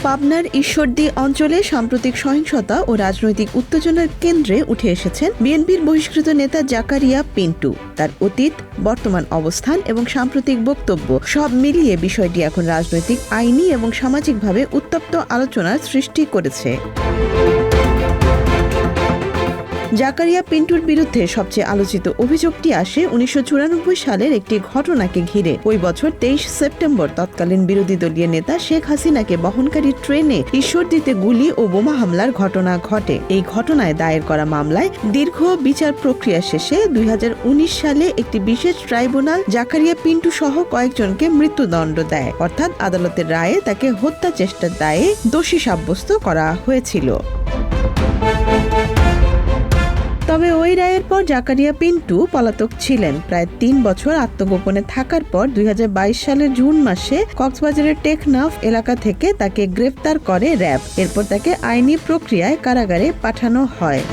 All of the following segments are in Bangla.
পাবনার ঈশ্বরদী অঞ্চলে সাম্প্রতিক সহিংসতা ও রাজনৈতিক উত্তেজনার কেন্দ্রে উঠে এসেছেন বিএনপির বহিষ্কৃত নেতা জাকারিয়া পিন্টু। তার অতীত, বর্তমান অবস্থান এবং সাম্প্রতিক বক্তব্য সব মিলিয়ে বিষয়টি এখন রাজনৈতিক, আইনি এবং সামাজিকভাবে উত্তপ্ত আলোচনার সৃষ্টি করেছে। জাকারিয়া পিন্টুর বিরুদ্ধে সবচেয়ে আলোচিত অভিযোগটি আসে 1994 সালের একটি ঘটনাকে ঘিরে। ওই বছর 23 সেপ্টেম্বর তৎকালীন বিরোধী দলীয় নেতা শেখ হাসিনাকে বহনকারী ট্রেনে ঈশ্বরদীতে গুলি ও বোমা হামলার ঘটনা ঘটে। এই ঘটনায় দায়ের করা মামলায় দীর্ঘ বিচার প্রক্রিয়া শেষে 2019 সালে একটি বিশেষ ট্রাইব্যুনাল জাকারিয়া পিন্টু সহ কয়েকজনকে মৃত্যুদণ্ড দেয়, অর্থাৎ আদালতের রায়ে তাকে হত্যা চেষ্টার দায়ে দোষী সাব্যস্ত করা হয়েছিল। তবে ওই রায়ের পর জাকারিয়া পিন্টু পলাতক ছিলেন। প্রায় 3 বছর আত্মগোপনে থাকার পর 2022 সালের জুন মাসে কক্সবাজারের টেকনাফ এলাকা থেকে তাকে গ্রেফতার করে র্যাব। এরপর তাকে আইনি প্রক্রিয়ায় কারাগারে পাঠানো হয়।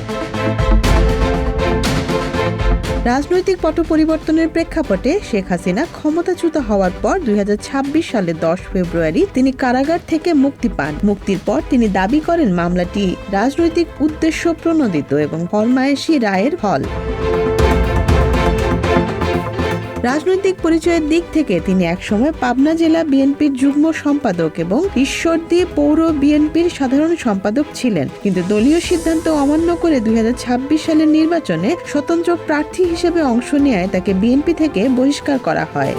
রাজনৈতিক পট পরিবর্তনের প্রেক্ষাপটে শেখ হাসিনা ক্ষমতাচ্যুত হওয়ার পর 2026 সালের 10 ফেব্রুয়ারি তিনি কারাগার থেকে মুক্তি পান। মুক্তির পর তিনি দাবি করেন মামলাটি রাজনৈতিক উদ্দেশ্য প্রণোদিত এবং ফরমায়েশি রায়ের ফল। রাজনৈতিক পরিচয়ের দিক থেকে তিনি একসময় পাবনা জেলা বিএনপির যুগ্ম সম্পাদক এবং ঈশ্বরদী পৌর বিএনপির সাধারণ সম্পাদক ছিলেন, কিন্তু দলীয় সিদ্ধান্ত অমান্য করে 2026 সালের নির্বাচনে স্বতন্ত্র প্রার্থী হিসেবে অংশ নেওয়ায় তাকে বিএনপি থেকে বহিষ্কার করা হয়।